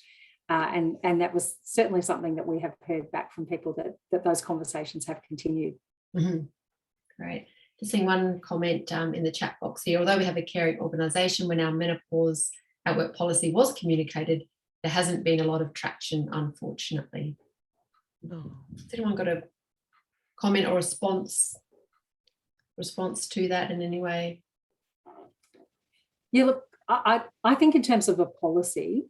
And that was certainly something that we have heard back from people, that those conversations have continued. Great. Just seeing one comment in the chat box here. Although we have a caring organisation, when our menopause at work policy was communicated, there hasn't been a lot of traction, unfortunately. Has anyone got a comment or response to that in any way? Yeah, look, I think in terms of a policy,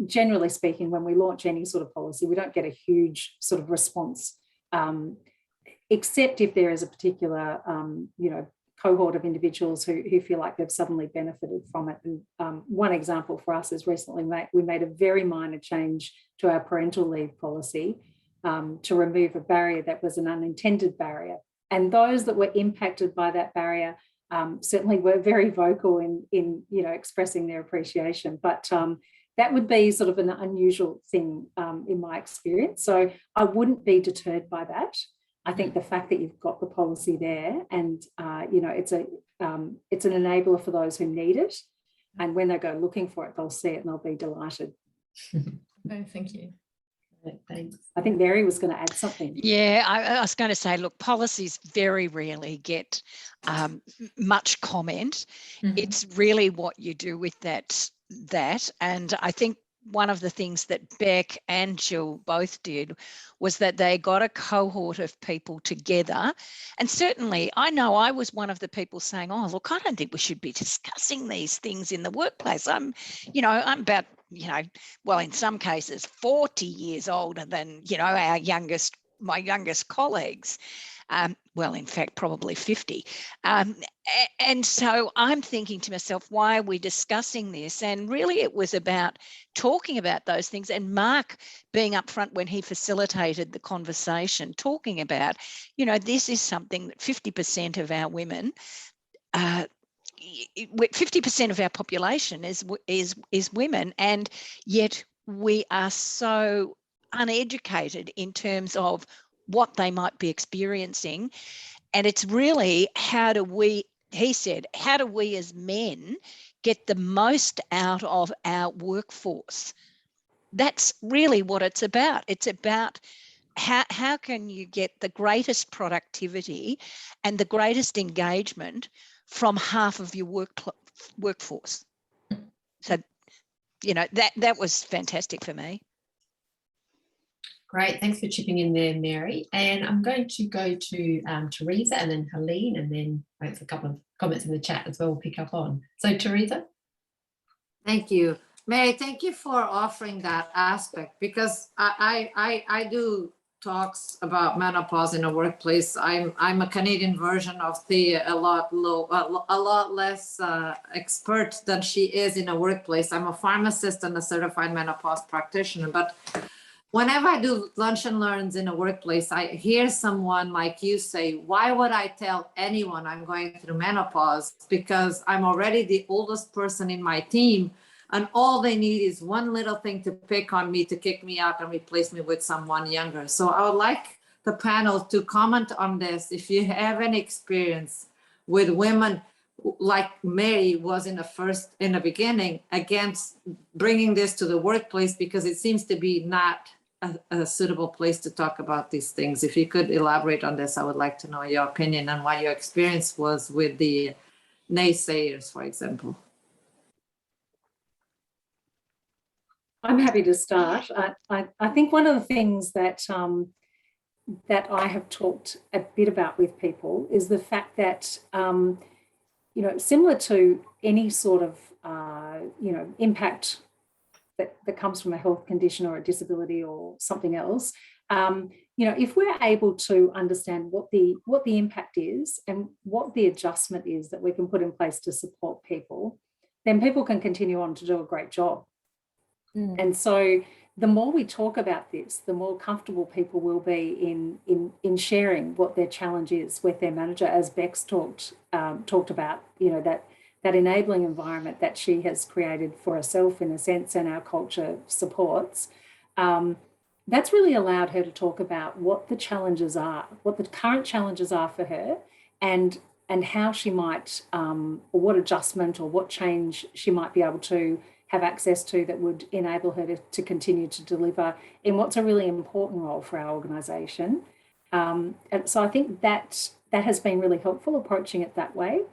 generally speaking, when we launch any sort of policy, we don't get a huge sort of response, except if there is a particular, cohort of individuals who feel like they've suddenly benefited from it. And one example for us is recently we made a very minor change to our parental leave policy to remove a barrier that was an unintended barrier. And those that were impacted by that barrier certainly were very vocal in expressing their appreciation. But that would be sort of an unusual thing in my experience. So I wouldn't be deterred by that. I think the fact that you've got the policy there, and it's an enabler for those who need it, and when they go looking for it, they'll see it and they'll be delighted. Oh, thank you. Thanks. I think Mary was going to add something. Yeah, I was going to say, look, policies very rarely get much comment. It's really what you do with that. And I think one of the things that Beck and Jill both did was that they got a cohort of people together. And certainly I know I was one of the people saying, oh, look, I don't think we should be discussing these things in the workplace. I'm about, well, in some cases 40 years older than, my youngest colleagues. Well, in fact, probably 50. And so I'm thinking to myself, why are we discussing this? And really it was about talking about those things, and Mark being upfront when he facilitated the conversation, talking about, this is something that 50% of our women, 50% of our population is women, and yet we are so uneducated in terms of what they might be experiencing. And it's really, he said, how do we as men get the most out of our workforce? That's really what it's about. It's about how can you get the greatest productivity and the greatest engagement from half of your workforce. So, that was fantastic for me. Great, thanks for chipping in there, Mary. And I'm going to go to Teresa and then Helene, and then a couple of comments in the chat as well we'll pick up on. So Teresa. Thank you. Mary, thank you for offering that aspect, because I do talks about menopause in a workplace. I'm a Canadian version of Thea, a lot less expert than she is in a workplace. I'm a pharmacist and a certified menopause practitioner, but whenever I do lunch and learns in a workplace, I hear someone like you say, why would I tell anyone I'm going through menopause? Because I'm already the oldest person in my team, and all they need is one little thing to pick on me, to kick me out and replace me with someone younger. So I would like the panel to comment on this. If you have any experience with women like Mary was in the beginning, against bringing this to the workplace because it seems to be not a suitable place to talk about these things. If you could elaborate on this, I would like to know your opinion and what your experience was with the naysayers, for example. I'm happy to start. I think one of the things that that I have talked a bit about with people is the fact that, you know, similar to any sort of, you know, impact that comes from a health condition or a disability or something else, you know, if we're able to understand what the impact is and what the adjustment is that we can put in place to support people, then people can continue on to do a great job. And so the more we talk about this, the more comfortable people will be in sharing what their challenge is with their manager, as Bex talked about, you know, that enabling environment that she has created for herself, in a sense, and our culture supports. That's really allowed her to talk about what the challenges are, what the current challenges are for her, and how she might, or what adjustment or what change she might be able to have access to that would enable her to continue to deliver in what's a really important role for our organisation. And so I think that has been really helpful, approaching it that way.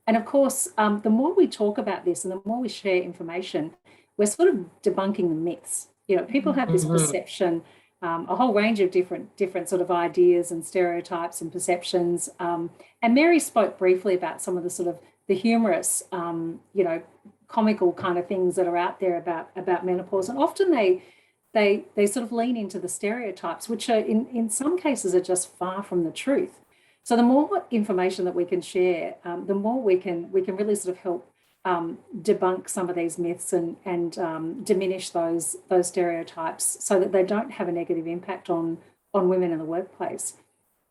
And of course, the more we talk about this and the more we share information, we're sort of debunking the myths. You know, people have this perception, a whole range of different sort of ideas and stereotypes and perceptions. And Mary spoke briefly about some of the sort of the humorous, you know, comical kind of things that are out there about menopause, and often they sort of lean into the stereotypes, which are in some cases are just far from the truth. So the more information that we can share, the more we can really sort of help debunk some of these myths and diminish those stereotypes so that they don't have a negative impact on women in the workplace.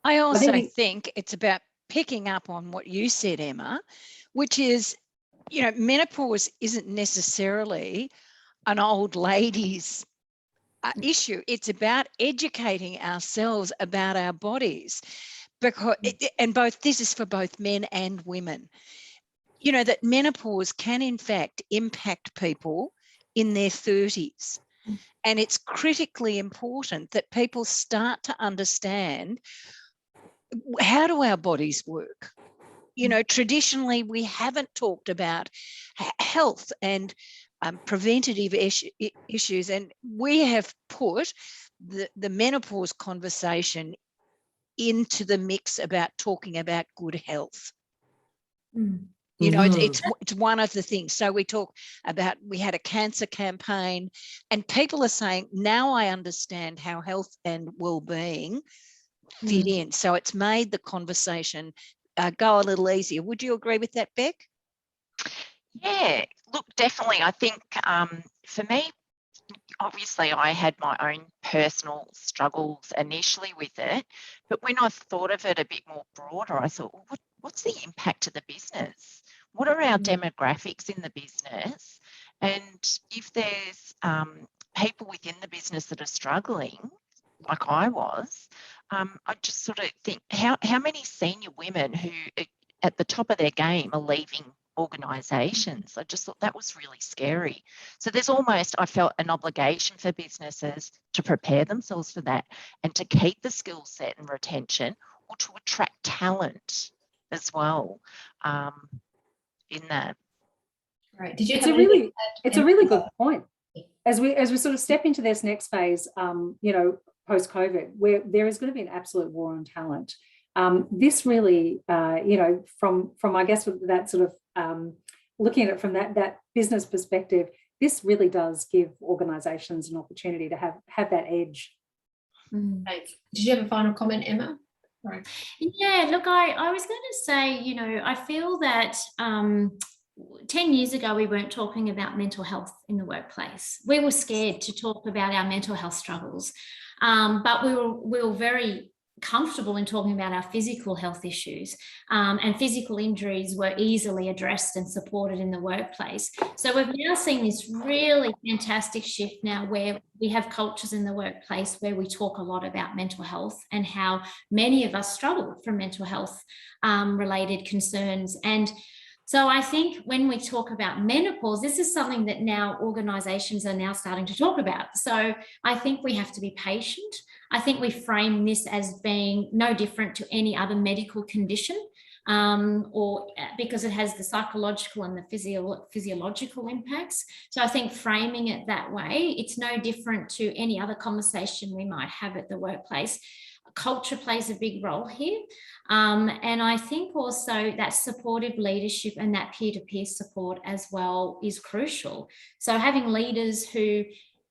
I also think it's about picking up on what you said, Emma, which is, you know, menopause isn't necessarily an old lady's issue. It's about educating ourselves about our bodies, because and this is for both men and women. You know, that menopause can in fact impact people in their 30s, and it's critically important that people start to understand, how do our bodies work? You know, traditionally, we haven't talked about health and preventative issues, and we have put the menopause conversation into the mix about talking about good health. You know, it's one of the things. So we talk about, we had a cancer campaign, and people are saying, now I understand how health and well-being fit in. So it's made the conversation go a little easier. Would you agree with that, Beck? Yeah, look, definitely. I think for me, obviously I had my own personal struggles initially with it, but when I thought of it a bit more broader, I thought, well, what's the impact to the business? What are our demographics in the business? And if there's people within the business that are struggling, like I was, I just sort of think, how many senior women who are at the top of their game are leaving organisations? I just thought that was really scary. So there's almost, I felt, an obligation for businesses to prepare themselves for that and to keep the skill set and retention, or to attract talent as well in that. Right. Did you? It's a really good point. As we sort of step into this next phase, you know, post-COVID, where there is going to be an absolute war on talent. This really, you know, from I guess that sort of looking at it from that business perspective, this really does give organisations an opportunity to have that edge. Thanks. Did you have a final comment, Emma? Right. Yeah, look, I was going to say, you know, I feel that 10 years ago, we weren't talking about mental health in the workplace. We were scared to talk about our mental health struggles, but we were very comfortable in talking about our physical health issues, and physical injuries were easily addressed and supported in the workplace. So we've now seen this really fantastic shift now, where we have cultures in the workplace where we talk a lot about mental health and how many of us struggle from mental health related concerns. And So I think when we talk about menopause, this is something that now organisations are now starting to talk about. So I think we have to be patient. I think we frame this as being no different to any other medical condition, or because it has the psychological and the physiological impacts. So I think framing it that way, it's no different to any other conversation we might have at the workplace. Culture plays a big role here. And I think also that supportive leadership and that peer-to-peer support as well is crucial. So having leaders who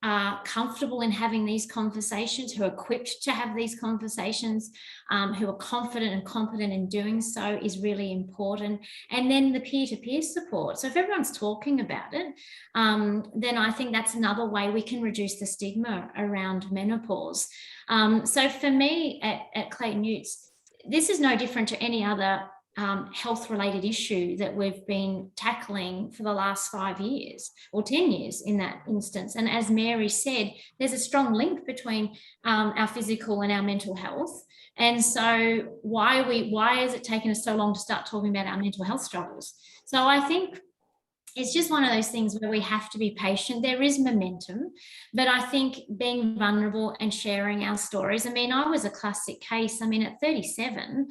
are comfortable in having these conversations, who are equipped to have these conversations, who are confident and competent in doing so is really important. And then the peer-to-peer support. So if everyone's talking about it, then I think that's another way we can reduce the stigma around menopause. So for me at Clayton Utz, this is no different to any other health-related issue that we've been tackling for the last 5 years or 10 years in that instance. And as Mary said, there's a strong link between our physical and our mental health. And so why has it taken us so long to start talking about our mental health struggles? So I think it's just one of those things where we have to be patient. There is momentum, but I think being vulnerable and sharing our stories. I mean, I was a classic case. I mean, at 37,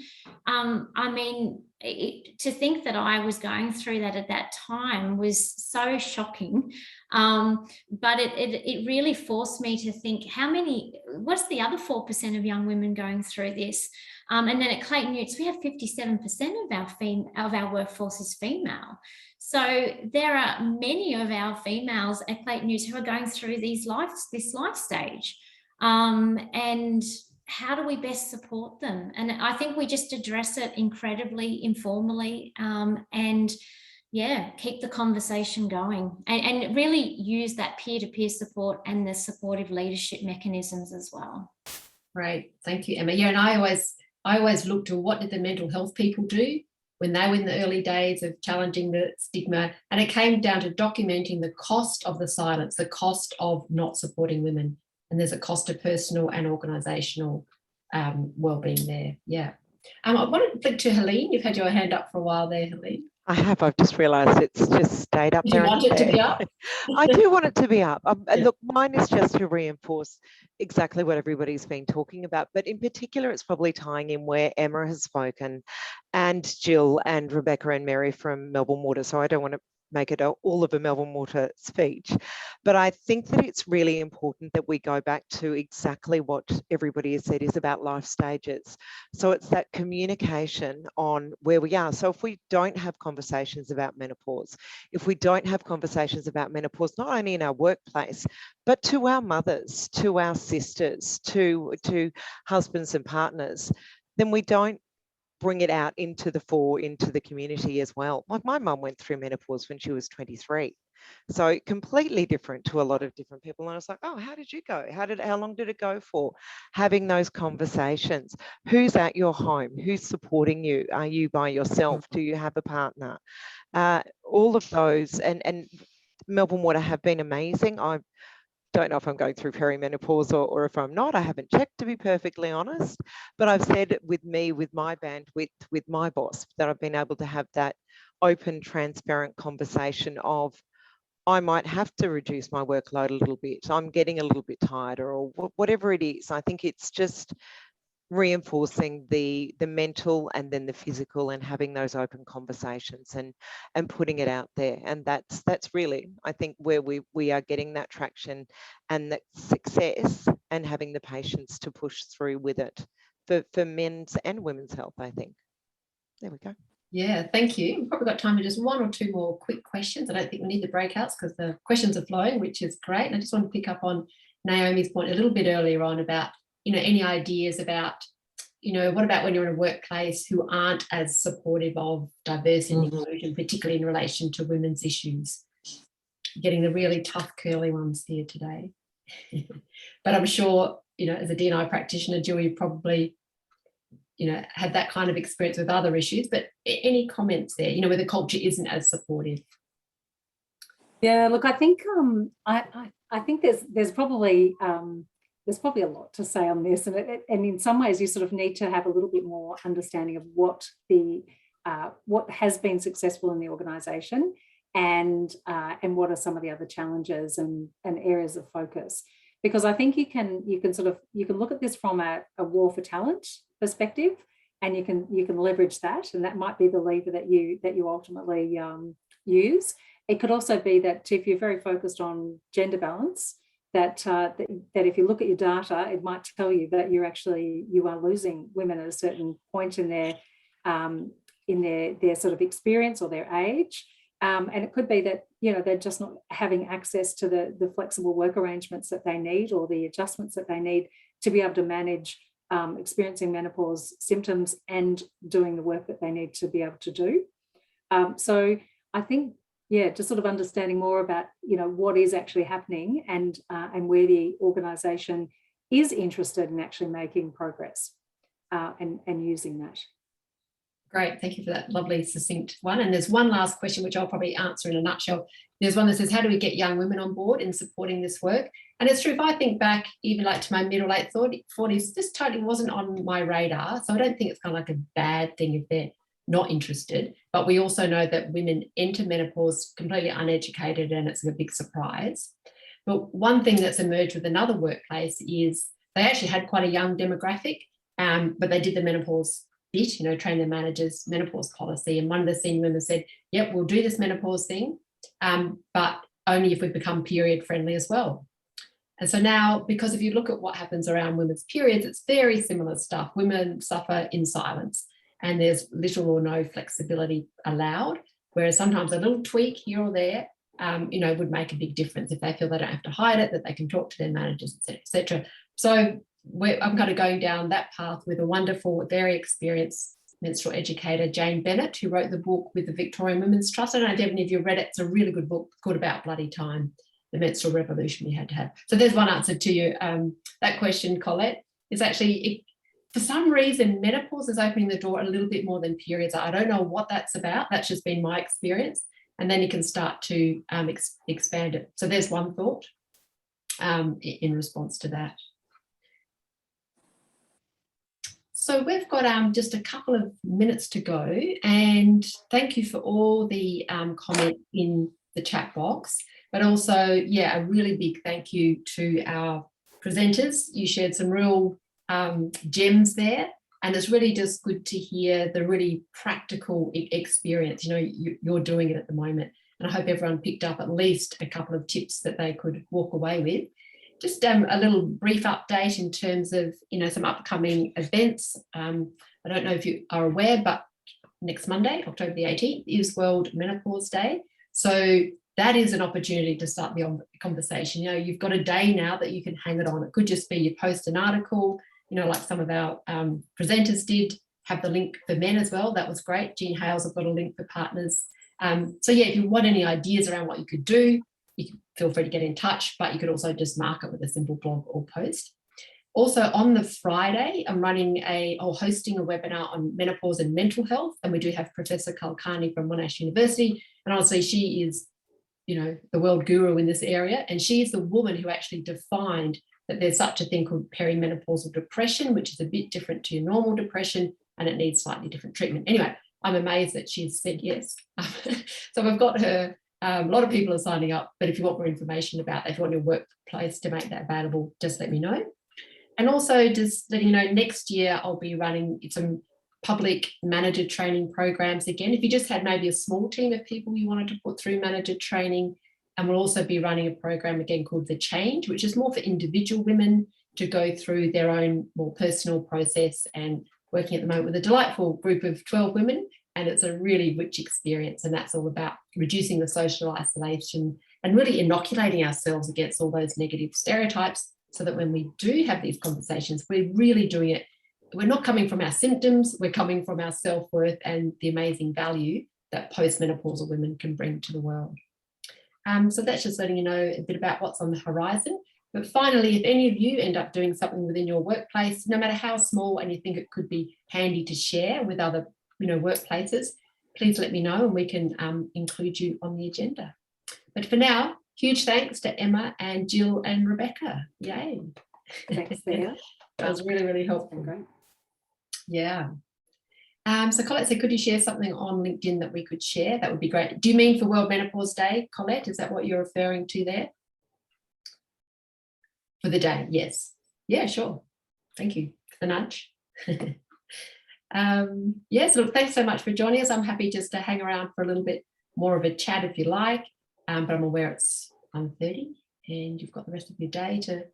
to think that I was going through that at that time was so shocking. But it really forced me to think, what's the other 4% of young women going through this? And then at Clayton Utz, we have 57% of our workforce is female. So there are many of our females at Clayton Utz who are going through this life stage. And how do we best support them? And I think we just address it incredibly informally, and keep the conversation going and really use that peer-to-peer support and the supportive leadership mechanisms as well. Great, thank you, Emma. Yeah, and I always look to what did the mental health people do when they were in the early days of challenging the stigma, and it came down to documenting the cost of the silence, the cost of not supporting women, and there's a cost of personal and organisational well-being there. Yeah. I want to flick to Helene. You've had your hand up for a while there, Helene. I have. I've just realised it's just stayed up there. Do you want it to be up? I do want it to be up. Look, mine is just to reinforce exactly what everybody's been talking about, but in particular, it's probably tying in where Emma has spoken, and Jill and Rebecca and Mary from Melbourne Water. So I don't want to make it all of a Melbourne Water speech, but I think that it's really important that we go back to exactly what everybody has said is about life stages. So it's that communication on where we are. So if we don't have conversations about menopause, if we don't have conversations about menopause, not only in our workplace, but to our mothers, to our sisters, to husbands and partners, then we don't bring it out into the fore, into the community as well. Like my mum went through menopause when she was 23. So completely different to a lot of different people. And I was like, oh, how did you go? How long did it go for? Having those conversations. Who's at your home? Who's supporting you? Are you by yourself? Do you have a partner? All of those, and Melbourne Water have been amazing. I don't know if I'm going through perimenopause or if I'm not. I haven't checked, to be perfectly honest, but I've said with my bandwidth, with my boss, that I've been able to have that open, transparent conversation of, I might have to reduce my workload a little bit. I'm getting a little bit tired, or whatever it is. I think it's just reinforcing the mental and then the physical, and having those open conversations and putting it out there. And that's really, I think, where we are getting that traction and that success, and having the patience to push through with it for men's and women's health, I think. There we go. Yeah, thank you. We've probably got time for just one or two more quick questions. I don't think we need the breakouts because the questions are flowing, which is great. And I just want to pick up on Naomi's point a little bit earlier on about, any ideas about, what about when you're in a workplace who aren't as supportive of diversity and inclusion, particularly in relation to women's issues? Getting the really tough, curly ones here today. But I'm sure, as a D&I practitioner, Jill, you probably, had that kind of experience with other issues, but any comments there, where the culture isn't as supportive? Yeah, look, I think I think there's probably a lot to say on this, and in some ways you sort of need to have a little bit more understanding of what the what has been successful in the organisation, and what are some of the other challenges and areas of focus. Because I think you can look at this from a war for talent perspective, and you can leverage that, and that might be the lever that you ultimately use. It could also be that if you're very focused on gender balance, that if you look at your data, it might tell you that you are losing women at a certain point in their sort of experience or their age. And it could be that, they're just not having access to the flexible work arrangements that they need, or the adjustments that they need to be able to manage experiencing menopause symptoms and doing the work that they need to be able to do. So I think, just sort of understanding more about, what is actually happening and where the organisation is interested in actually making progress and using that. Great, thank you for that lovely succinct one. And there's one last question which I'll probably answer in a nutshell. There's one that says, how do we get young women on board in supporting this work? And it's true, if I think back even like to my middle late 40s, this totally wasn't on my radar. So I don't think it's kind of like a bad thing if they're not interested. But we also know that women enter menopause completely uneducated, and it's a big surprise. But one thing that's emerged with another workplace is they actually had quite a young demographic, but they did the menopause bit, train their managers menopause policy. And one of the senior women said, yep, we'll do this menopause thing, but only if we become period friendly as well. And so now, because if you look at what happens around women's periods, it's very similar stuff. Women suffer in silence, and there's little or no flexibility allowed, whereas sometimes a little tweak here or there, would make a big difference if they feel they don't have to hide it, that they can talk to their managers, et cetera. So I'm kind of going down that path with a wonderful, very experienced menstrual educator, Jane Bennett, who wrote the book with the Victorian Women's Trust. I don't know if any of you have read it. It's a really good book, called About Bloody Time, the menstrual revolution we had to have. So there's one answer to you. That question, Colette, is actually, for some reason, menopause is opening the door a little bit more than periods. I don't know what that's about. That's just been my experience. And then you can start to expand it. So there's one thought in response to that. So we've got just a couple of minutes to go, and thank you for all the comment in the chat box, but also, a really big thank you to our presenters. You shared some real gems there, and it's really just good to hear the really practical experience. You're doing it at the moment, and I hope everyone picked up at least a couple of tips that they could walk away with. Just a little brief update in terms of, some upcoming events. I don't know if you are aware, but next Monday, October the 18th, is World Menopause Day. So that is an opportunity to start the conversation. You've got a day now that you can hang it on. It could just be you post an article, like some of our presenters did, have the link for men as well. That was great. Jean Hales have got a link for partners. If you want any ideas around what you could do, you can feel free to get in touch, but you could also just mark it with a simple blog or post. Also on the Friday, I'm hosting a webinar on menopause and mental health, and we do have Professor Kalkani from Monash University, and honestly, she is, the world guru in this area, and she is the woman who actually defined that there's such a thing called perimenopausal depression, which is a bit different to your normal depression, and it needs slightly different treatment. Anyway, I'm amazed that she's said yes. So we've got her. A lot of people are signing up, but if you want more information about that, if you want your workplace to make that available, just let me know. And also just letting you know, next year I'll be running some public manager training programs again. If you just had maybe a small team of people you wanted to put through manager training, and we'll also be running a program again called The Change, which is more for individual women to go through their own more personal process, and working at the moment with a delightful group of 12 women. And it's a really rich experience, and that's all about reducing the social isolation and really inoculating ourselves against all those negative stereotypes, so that when we do have these conversations, we're really doing it. We're not coming from our symptoms, we're coming from our self-worth and the amazing value that postmenopausal women can bring to the world. So that's just letting you know a bit about what's on the horizon. But finally, if any of you end up doing something within your workplace, no matter how small, and you think it could be handy to share with other workplaces, please let me know, and we can include you on the agenda. But for now, huge thanks to Emma and Jill and Rebecca. Yay. Thanks, Thea. That was really, really helpful. Great. Yeah. So Colette said, could you share something on LinkedIn that we could share? That would be great. Do you mean for World Menopause Day, Colette? Is that what you're referring to there? For the day, yes. Yeah, sure. Thank you for the nudge. Yes, look, thanks so much for joining us. I'm happy just to hang around for a little bit more of a chat if you like, but I'm aware it's 1:30 and you've got the rest of your day to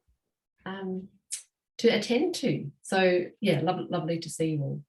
attend to. So yeah, lovely to see you all.